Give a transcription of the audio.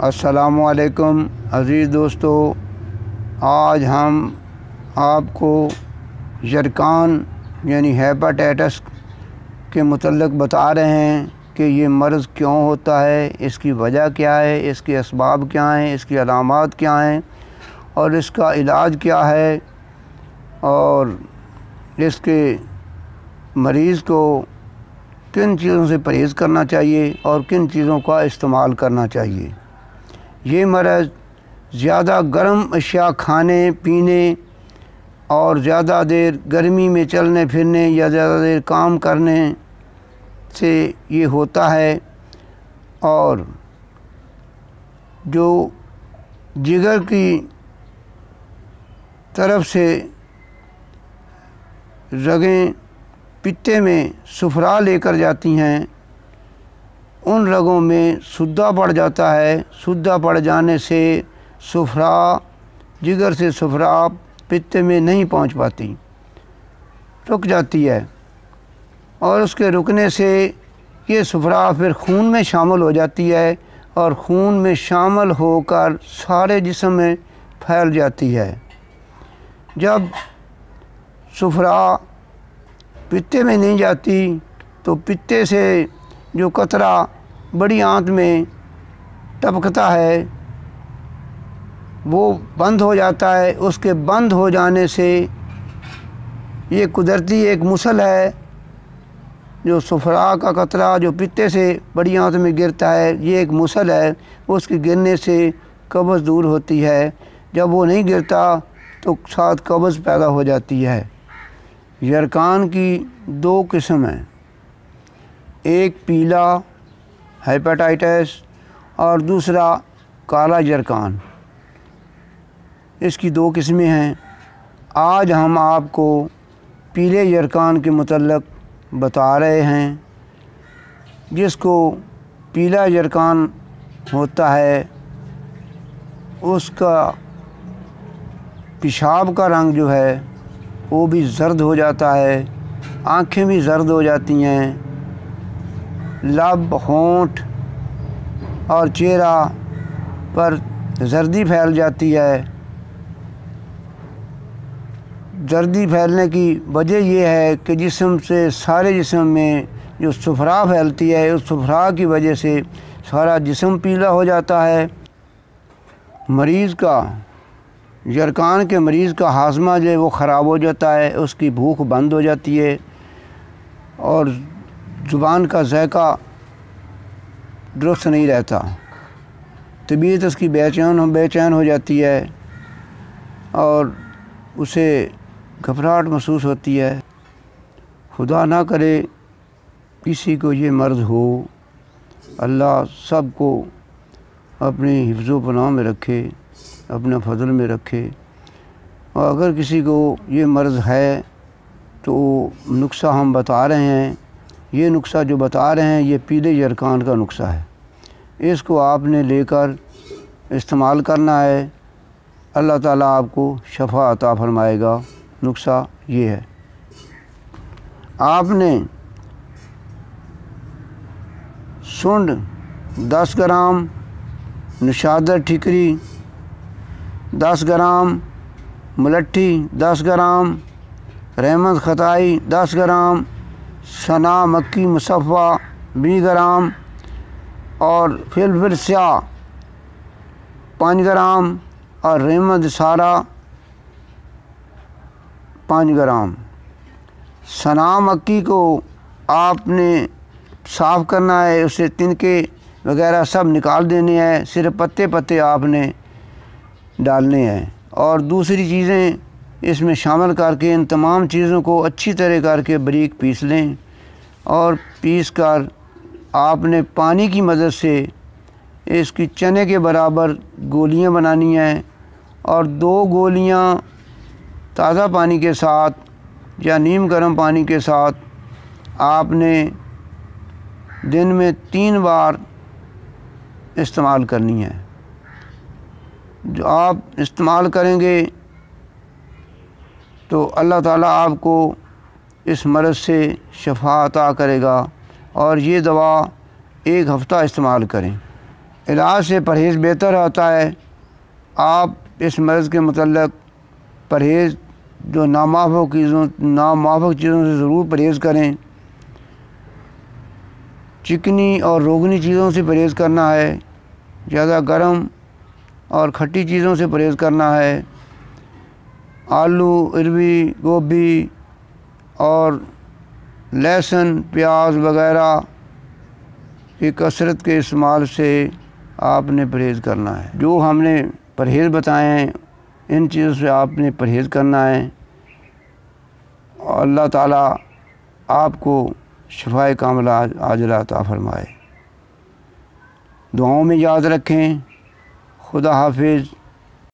अस्सलामुअलैकुम अज़ीज़ दोस्तों, आज हम आपको यरकान यानी हेपाटाइटिस के मुतल्लिक़ बता रहे हैं कि ये मर्ज़ क्यों होता है, इसकी वजह क्या है, इसके असबाब क्या हैं, इसकी अलामात क्या हैं और इसका इलाज क्या है और इसके मरीज़ को किन चीज़ों से परहेज़ करना चाहिए और किन चीज़ों का इस्तेमाल करना चाहिए। ये मर्ज़ ज़्यादा गर्म अशिया खाने पीने और ज़्यादा देर गर्मी में चलने फिरने या ज़्यादा देर काम करने से ये होता है। और जो जिगर की तरफ से रगें पित्ते में सुफरा लेकर जाती हैं, उन रगों में सुद्दा पड़ जाता है। सुद्दा पड़ जाने से सुफरा जिगर से सुफरा पित्ते में नहीं पहुंच पाती, रुक जाती है और उसके रुकने से ये सुफरा फिर खून में शामिल हो जाती है और खून में शामिल होकर सारे जिस्म में फैल जाती है। जब सुफरा पित्ते में नहीं जाती तो पित्ते से जो कतरा बड़ी आंत में टपकता है वो बंद हो जाता है। उसके बंद हो जाने से ये कुदरती एक मुसल है, जो सुफरा का कतरा जो पित्ते से बड़ी आंत में गिरता है, ये एक मुसल है। उसके गिरने से कब्ज़ दूर होती है। जब वो नहीं गिरता तो साथ कब्ज़ पैदा हो जाती है। यरकान की दो किस्म हैं, एक पीला हेपाटाइटिस और दूसरा काला यरकान। इसकी दो किस्में हैं। आज हम आपको पीले यरकान के मुतल्लिक़ बता रहे हैं। जिसको पीला यरकान होता है उसका पेशाब का रंग जो है वो भी ज़र्द हो जाता है, आँखें भी ज़र्द हो जाती हैं, लब होंठ और चेहरा पर जर्दी फैल जाती है। जर्दी फैलने की वजह यह है कि जिस्म से सारे जिस्म में जो सुफरा फैलती है, उस सुफरा की वजह से सारा जिस्म पीला हो जाता है। मरीज़ का यरकान के मरीज़ का हाज़मा जो है वो ख़राब हो जाता है, उसकी भूख बंद हो जाती है और ज़ुबान का ज़ायका दुरुस्त नहीं रहता। तबीयत उसकी बेचैन हो जाती है और उसे घबराहट महसूस होती है। खुदा ना करे किसी को ये मर्ज़ हो, अल्लाह सब को अपनी हिफ्ज़ो पनाह में रखे, अपने फजल में रखे। और अगर किसी को ये मर्ज़ है तो नुस्ख़ा हम बता रहे हैं। ये नुस्ख़ा जो बता रहे हैं ये पीले यरकान का नुस्ख़ा है। इसको आपने लेकर इस्तेमाल करना है, अल्लाह ताला आपको शफ़ा अता फ़रमाएगा। नुस्ख़ा ये है, आपने सुंड 10 ग्राम, निशादर ठिकरी 10 ग्राम, मुलट्ठी 10 ग्राम, रहमत खताई 10 ग्राम, सना मक्की मुसफ़ा 20 ग्राम और फिलफिल स्याह 5 ग्राम और रहमत सारा 5 ग्राम। सना मक्की को आपने साफ़ करना है, उससे तिनके वगैरह सब निकाल देने हैं, सिर्फ पत्ते पत्ते आपने डालने हैं। और दूसरी चीज़ें इसमें शामिल करके इन तमाम चीज़ों को अच्छी तरह करके बारीक पीस लें और पीस कर आपने पानी की मदद से इसकी चने के बराबर गोलियां बनानी हैं और 2 गोलियां ताज़ा पानी के साथ या नीम गर्म पानी के साथ आपने दिन में 3 बार इस्तेमाल करनी है। जो आप इस्तेमाल करेंगे तो अल्लाह ताला आपको इस मर्ज़ से शफ़ा अता करेगा। और ये दवा 1 हफ़्ता इस्तेमाल करें। علاج سے پرہیز بہتر ہوتا ہے۔ آپ اس مرض کے متعلق پرہیز جو ناموافق چیزوں سے ضرور پرہیز کریں۔ چکنی اور روغنی چیزوں سے پرہیز کرنا ہے، زیادہ گرم اور کھٹی چیزوں سے پرہیز کرنا ہے۔ آلو، اروی، گوبھی اور لہسن، پیاز وغیرہ کی کثرت کے استعمال سے آپ نے پرہیز کرنا ہے۔ جو ہم نے پرہیز بتائے ہیں ان چیزوں سے آپ نے پرہیز کرنا ہے، اور اللہ تعالیٰ آپ کو شفائے کاملہ عاجلہ عطا فرمائے۔ دعاؤں میں یاد رکھیں۔ خدا حافظ۔